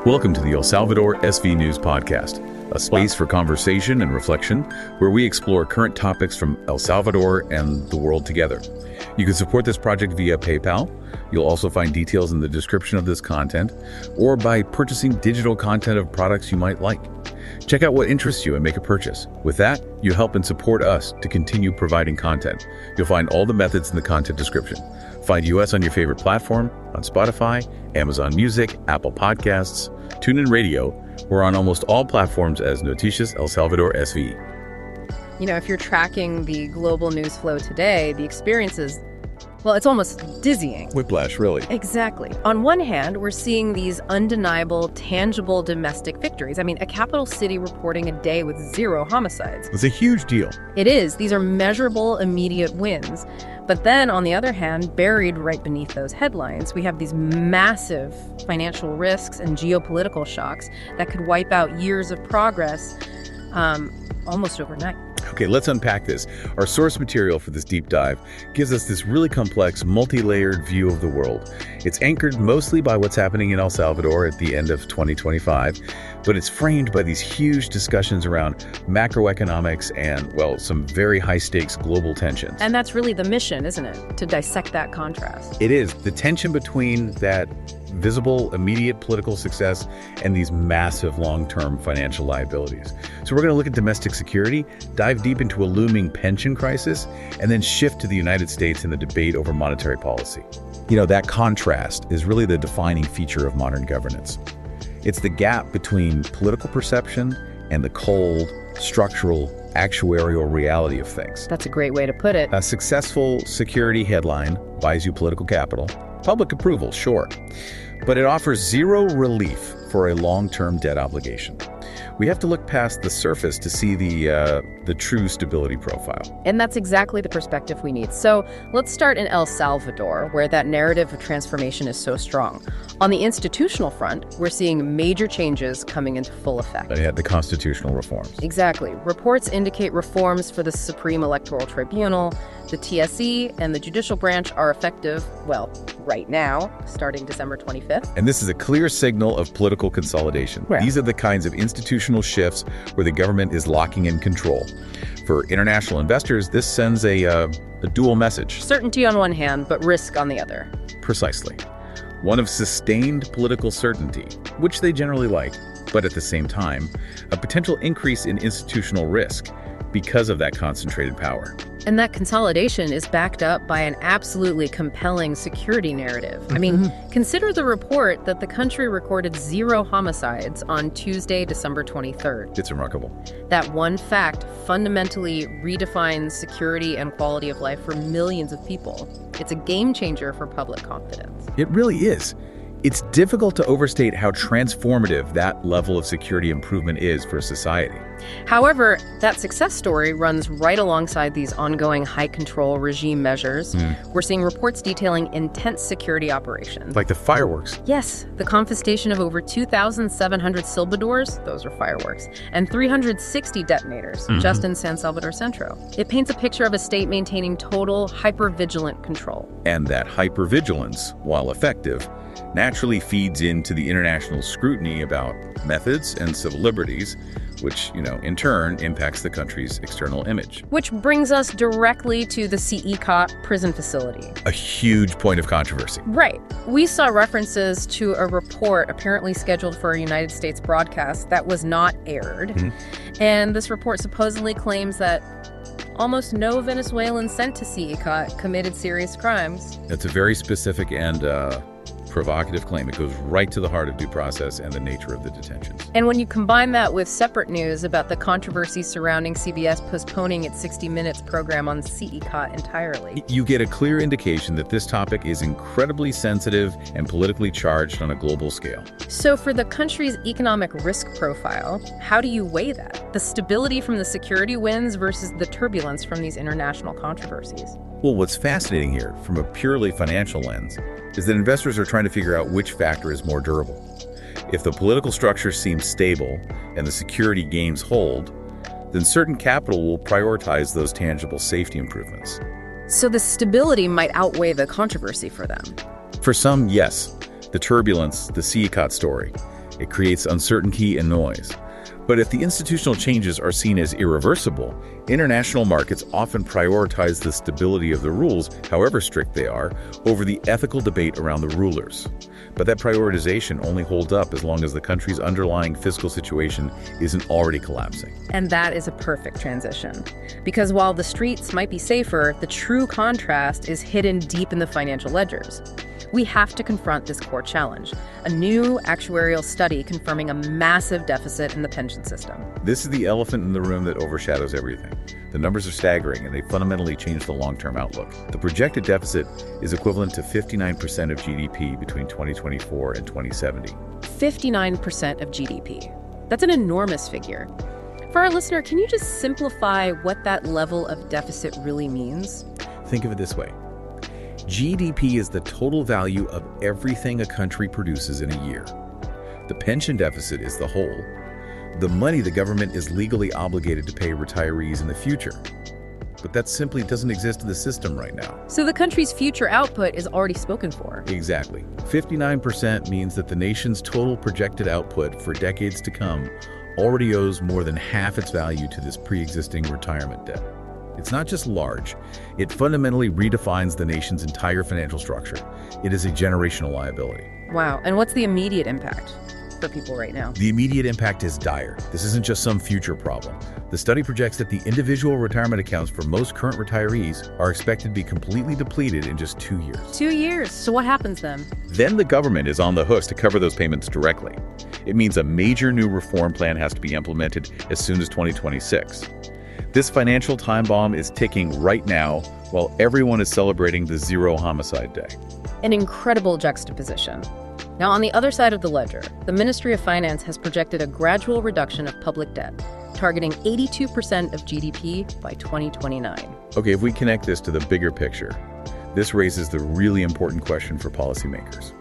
Welcome to the El Salvador SV News Podcast, a space for conversation and reflection where we explore current topics from El Salvador and the world together. You can support this project via PayPal. You'll also find details in the description of this content, or by purchasing digital content of products you might like. Check out what interests you and make a purchase. With that, you help and support us to continue providing content. You'll find all the methods in the content description. Find us on your favorite platform, on Spotify, Amazon Music, Apple Podcasts, TuneIn Radio. We're on almost all platforms as Noticias El Salvador SV. You know, if you're tracking the global news flow today, the experience is, well, it's almost dizzying. Whiplash, really. Exactly. On one hand, we're seeing these undeniable, tangible domestic victories. I mean, a capital city reporting a day with 0 homicides. It's a huge deal. It is. These are measurable, immediate wins. But then, on the other hand, buried right beneath those headlines, we have these massive financial risks and geopolitical shocks that could wipe out years of progress almost overnight. Okay, let's unpack this. Our source material for this deep dive gives us this really complex, multi-layered view of the world. It's anchored mostly by what's happening in El Salvador at the end of 2025, but it's framed by these huge discussions around macroeconomics and, well, some very high-stakes global tensions. And that's really the mission, isn't it? To dissect that contrast. It is. The tension between that visible, immediate political success and these massive long-term financial liabilities. So we're going to look at domestic security, dive deep into a looming pension crisis, and then shift to the United States and the debate over monetary policy. You know, that contrast is really the defining feature of modern governance. It's the gap between political perception and the cold, structural, actuarial reality of things. That's a great way to put it. A successful security headline buys you political capital. Public approval, sure, but it offers zero relief for a long-term debt obligation. We have to look past the surface to see the true stability profile. And that's exactly the perspective we need. So let's start in El Salvador, where that narrative of transformation is so strong. On the institutional front, we're seeing major changes coming into full effect. They had the constitutional reforms. Exactly. Reports indicate reforms for the Supreme Electoral Tribunal, the TSE, and the judicial branch are effective, well, right now, starting December 25th. And this is a clear signal of political consolidation. Right. These are the kinds of institutional shifts where the government is locking in control. For international investors, this sends a dual message. Certainty on one hand, but risk on the other. Precisely. One of sustained political certainty, which they generally like, but at the same time, a potential increase in institutional risk because of that concentrated power. And that consolidation is backed up by an absolutely compelling security narrative. I mean, consider the report that the country recorded 0 homicides on Tuesday, December 23rd. It's remarkable. That one fact fundamentally redefines security and quality of life for millions of people. It's a game changer for public confidence. It really is. It's difficult to overstate how transformative that level of security improvement is for society. However, that success story runs right alongside these ongoing high-control regime measures. We're seeing reports detailing intense security operations. Like the fireworks. Yes, the confiscation of over 2,700 Salvadors, those are fireworks, and 360 detonators just in San Salvador Centro. It paints a picture of a state maintaining total hypervigilant control. And that hypervigilance, while effective, naturally feeds into the international scrutiny about methods and civil liberties, which, in turn impacts the country's external image. Which brings us directly to the CECOT prison facility. A huge point of controversy. Right. We saw references to a report apparently scheduled for a United States broadcast that was not aired. And this report supposedly claims that almost no Venezuelans sent to CECOT committed serious crimes. It's a very specific and provocative claim. It goes right to the heart of due process and the nature of the detentions. And when you combine that with separate news about the controversy surrounding CBS postponing its 60 Minutes program on CECOT entirely, you get a clear indication that this topic is incredibly sensitive and politically charged on a global scale. So for the country's economic risk profile, how do you weigh that? The stability from the security wins versus the turbulence from these international controversies? Well, what's fascinating here, from a purely financial lens, is that investors are trying to figure out which factor is more durable. If the political structure seems stable and the security gains hold, then certain capital will prioritize those tangible safety improvements. So the stability might outweigh the controversy for them. For some, yes. The turbulence, the CECOT story, It creates uncertainty and noise. But if the institutional changes are seen as irreversible, international markets often prioritize the stability of the rules, however strict they are, over the ethical debate around the rulers. But that prioritization only holds up as long as the country's underlying fiscal situation isn't already collapsing. And that is a perfect transition. Because while the streets might be safer, the true contrast is hidden deep in the financial ledgers. We have to confront this core challenge, a new actuarial study confirming a massive deficit in the pension system. This is the elephant in the room that overshadows everything. The numbers are staggering, and they fundamentally change the long-term outlook. The projected deficit is equivalent to 59% of GDP between 2024 and 2070. 59% of GDP. That's an enormous figure. For our listener, can you just simplify what that level of deficit really means? Think of it this way. GDP is the total value of everything a country produces in a year. The pension deficit is the whole, the money the government is legally obligated to pay retirees in the future. But that simply doesn't exist in the system right now. So the country's future output is already spoken for. Exactly. 59% means that the nation's total projected output for decades to come already owes more than half its value to this pre-existing retirement debt. It's not just large, it fundamentally redefines the nation's entire financial structure. It is a generational liability. Wow, and what's the immediate impact for people right now? The immediate impact is dire. This isn't just some future problem. The study projects that the individual retirement accounts for most current retirees are expected to be completely depleted in just 2 years. 2 years, so what happens then? Then the government is on the hook to cover those payments directly. It means a major new reform plan has to be implemented as soon as 2026. This financial time bomb is ticking right now while everyone is celebrating the Zero Homicide Day. An incredible juxtaposition. Now, on the other side of the ledger, the Ministry of Finance has projected a gradual reduction of public debt, targeting 82% of GDP by 2029. Okay, if we connect this to the bigger picture, this raises the really important question for policymakers.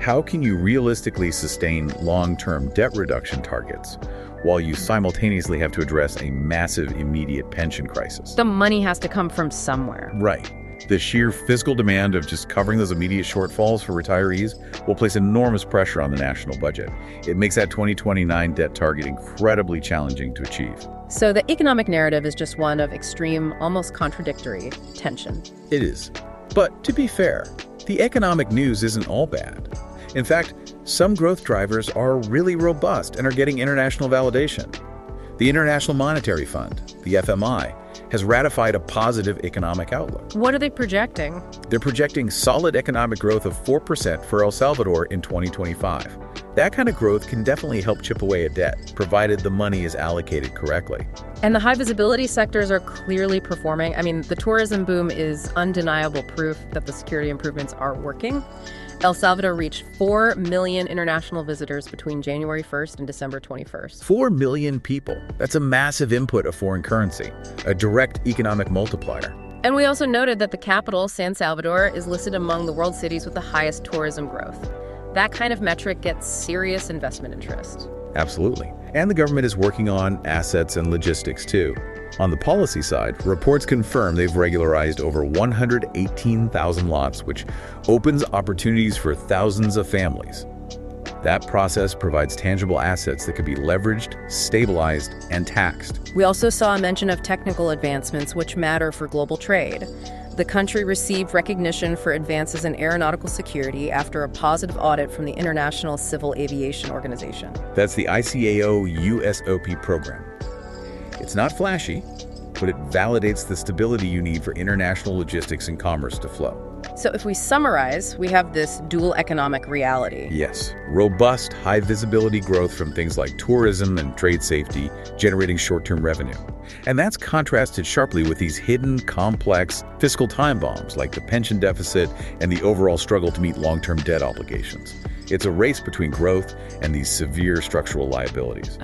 How can you realistically sustain long-term debt reduction targets while you simultaneously have to address a massive immediate pension crisis? The money has to come from somewhere. Right. The sheer fiscal demand of just covering those immediate shortfalls for retirees will place enormous pressure on the national budget. It makes that 2029 debt target incredibly challenging to achieve. So the economic narrative is just one of extreme, almost contradictory tension. It is. But to be fair, the economic news isn't all bad. In fact, some growth drivers are really robust and are getting international validation. The International Monetary Fund, the FMI, has ratified a positive economic outlook. What are they projecting? They're projecting solid economic growth of 4% for El Salvador in 2025. That kind of growth can definitely help chip away at debt, provided the money is allocated correctly. And the high visibility sectors are clearly performing. I mean, the tourism boom is undeniable proof that the security improvements are working. El Salvador reached 4 million international visitors between January 1st and December 21st. 4 million people. That's a massive input of foreign currency, a direct economic multiplier. And we also noted that the capital, San Salvador, is listed among the world cities with the highest tourism growth. That kind of metric gets serious investment interest. Absolutely. And the government is working on assets and logistics too. On the policy side, reports confirm they've regularized over 118,000 lots, which opens opportunities for thousands of families. That process provides tangible assets that can be leveraged, stabilized, and taxed. We also saw a mention of technical advancements which matter for global trade. The country received recognition for advances in aeronautical security after a positive audit from the International Civil Aviation Organization. That's the ICAO USOP program. It's not flashy, but it validates the stability you need for international logistics and commerce to flow. So if we summarize, we have this dual economic reality. Yes, robust, high-visibility growth from things like tourism and trade safety, generating short-term revenue. And that's contrasted sharply with these hidden, complex fiscal time bombs like the pension deficit and the overall struggle to meet long-term debt obligations. It's a race between growth and these severe structural liabilities.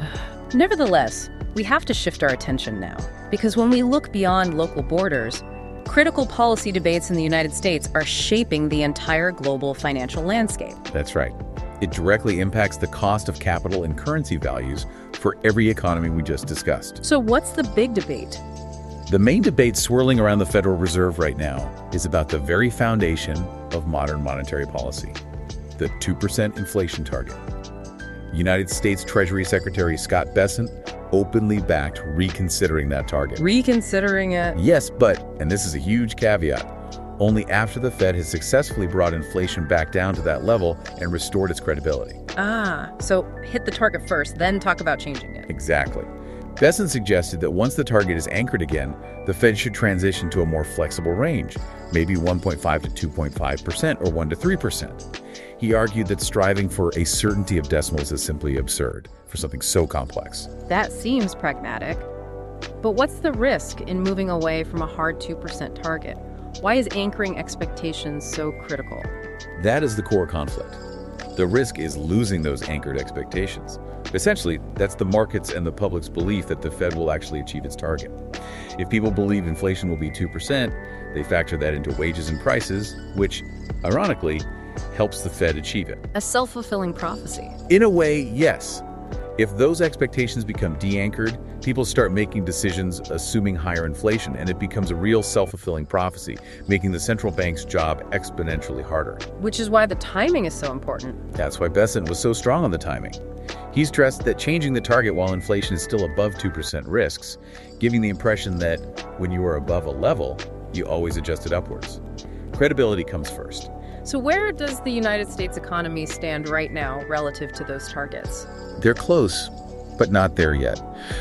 Nevertheless, we have to shift our attention now, because when we look beyond local borders, critical policy debates in the United States are shaping the entire global financial landscape. That's right. It directly impacts the cost of capital and currency values for every economy we just discussed. So what's the big debate? The main debate swirling around the Federal Reserve right now is about the very foundation of modern monetary policy, the 2% inflation target. United States Treasury Secretary Scott Bessent openly backed reconsidering that target. Reconsidering it? Yes, but, and this is a huge caveat, only after the Fed has successfully brought inflation back down to that level and restored its credibility. So hit the target first, then talk about changing it. Exactly. Bessent suggested that once the target is anchored again, the Fed should transition to a more flexible range, maybe 1.5 to 2.5% or 1 to 3%. He argued that striving for a certainty of decimals is simply absurd for something so complex. That seems pragmatic. But what's the risk in moving away from a hard 2% target? Why is anchoring expectations so critical? That is the core conflict. The risk is losing those anchored expectations. Essentially, that's the market's and the public's belief that the Fed will actually achieve its target. If people believe inflation will be 2%, they factor that into wages and prices, which, ironically, helps the Fed achieve it. A self-fulfilling prophecy. In a way, yes. If those expectations become de-anchored, people start making decisions assuming higher inflation, and it becomes a real self-fulfilling prophecy, making the central bank's job exponentially harder. Which is why the timing is so important. That's why Bessent was so strong on the timing. He stressed that changing the target while inflation is still above 2% risks, giving the impression that when you are above a level, you always adjust it upwards. Credibility comes first. So where does the United States economy stand right now relative to those targets? They're close, but not there yet.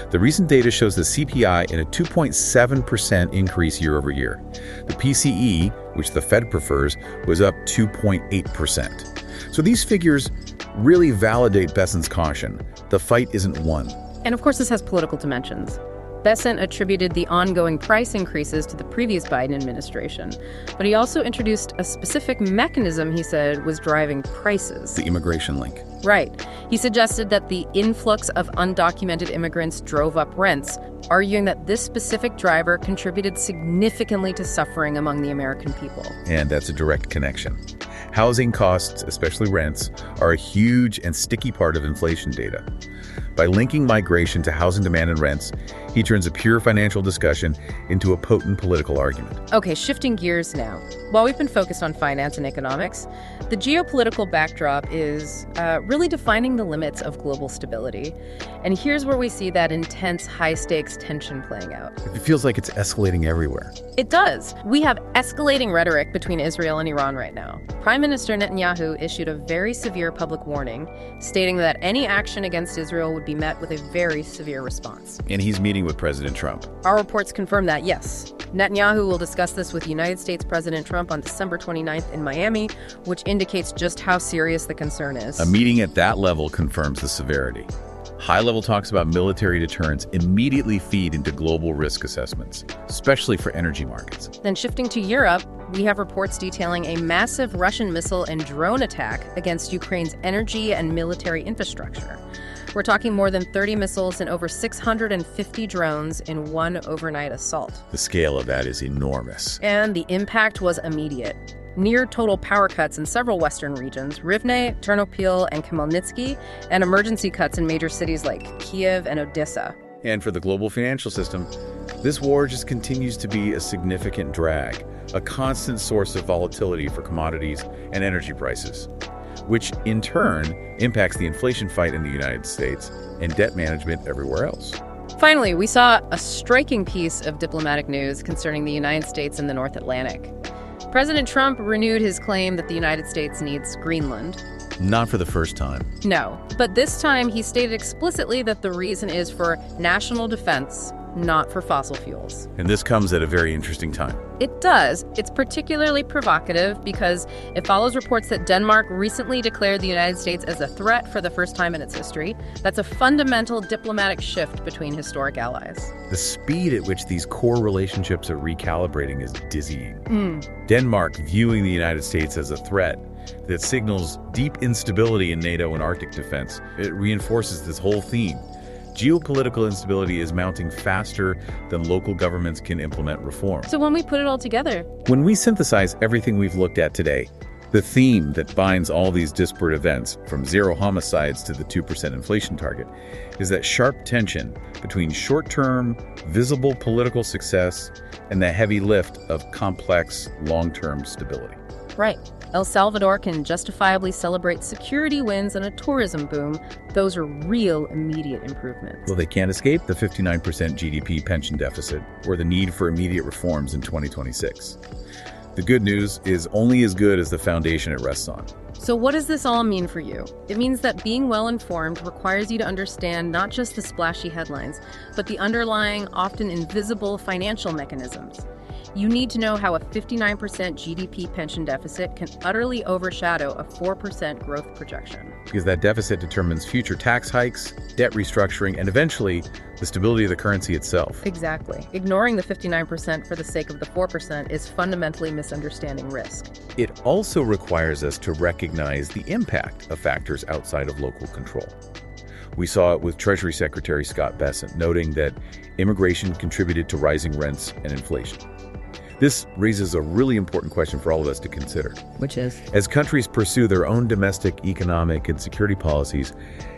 The recent data shows the CPI in a 2.7% increase year over year. The PCE, which the Fed prefers, was up 2.8%. So these figures really validate Bessent's caution. The fight isn't won. And of course, this has political dimensions. Bessent attributed the ongoing price increases to the previous Biden administration, but he also introduced a specific mechanism he said was driving prices. The immigration link. Right. He suggested that the influx of undocumented immigrants drove up rents, arguing that this specific driver contributed significantly to suffering among the American people. And that's a direct connection. Housing costs, especially rents, are a huge and sticky part of inflation data. By linking migration to housing demand and rents, he turns a pure financial discussion into a potent political argument. Okay, shifting gears now. While we've been focused on finance and economics, the geopolitical backdrop is really defining the limits of global stability. And here's where we see that intense, high-stakes tension playing out. It feels like it's escalating everywhere. It does. We have escalating rhetoric between Israel and Iran right now. Prime Minister Netanyahu issued a very severe public warning, stating that any action against Israel would be met with a very severe response. And he's meeting with President Trump. Our reports confirm that, yes. Netanyahu will discuss this with United States President Trump on December 29th in Miami, which indicates just how serious the concern is. A meeting at that level confirms the severity. High-level talks about military deterrence immediately feed into global risk assessments, especially for energy markets. Then shifting to Europe, we have reports detailing a massive Russian missile and drone attack against Ukraine's energy and military infrastructure. We're talking more than 30 missiles and over 650 drones in one overnight assault. The scale of that is enormous. And the impact was immediate. Near total power cuts in several Western regions, Rivne, Ternopil, and Khmelnytsky, and emergency cuts in major cities like Kiev and Odessa. And for the global financial system, this war just continues to be a significant drag, a constant source of volatility for commodities and energy prices, which in turn impacts the inflation fight in the United States and debt management everywhere else. Finally, we saw a striking piece of diplomatic news concerning the United States and the North Atlantic. President Trump renewed his claim that the United States needs Greenland. Not for the first time. No, but this time he stated explicitly that the reason is for national defense, not for fossil fuels. And this comes at a very interesting time. It does. It's particularly provocative because it follows reports that Denmark recently declared the United States as a threat for the first time in its history. That's a fundamental diplomatic shift between historic allies. The speed at which these core relationships are recalibrating is dizzying. Denmark viewing the United States as a threat that signals deep instability in NATO and Arctic defense. It reinforces this whole theme. Geopolitical instability is mounting faster than local governments can implement reform. So when we put it all together, when we synthesize everything we've looked at today, the theme that binds all these disparate events, from zero homicides to the 2% inflation target, is that sharp tension between short-term, visible political success and the heavy lift of complex, long-term stability. That's right. El Salvador can justifiably celebrate security wins and a tourism boom. Those are real immediate improvements. Though they can't escape the 59% GDP pension deficit or the need for immediate reforms in 2026. The good news is only as good as the foundation it rests on. So what does this all mean for you? It means that being well-informed requires you to understand not just the splashy headlines, but the underlying, often invisible financial mechanisms. You need to know how a 59% GDP pension deficit can utterly overshadow a 4% growth projection. Because that deficit determines future tax hikes, debt restructuring, and eventually the stability of the currency itself. Exactly. Ignoring the 59% for the sake of the 4% is fundamentally misunderstanding risk. It also requires us to recognize the impact of factors outside of local control. We saw it with Treasury Secretary Scott Bessent, noting that immigration contributed to rising rents and inflation. This raises a really important question for all of us to consider. Which is? As countries pursue their own domestic, economic, and security policies,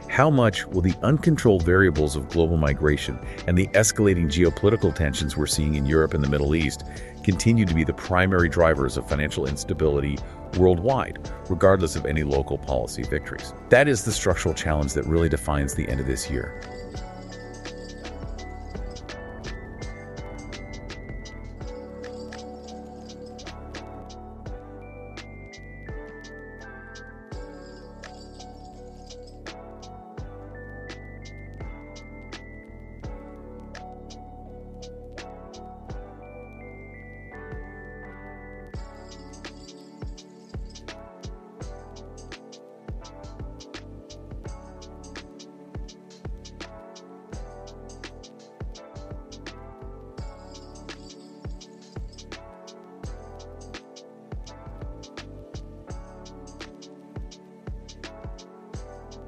how much will the uncontrolled variables of global migration and the escalating geopolitical tensions we're seeing in Europe and the Middle East continue to be the primary drivers of financial instability worldwide, regardless of any local policy victories? That is the structural challenge that really defines the end of this year.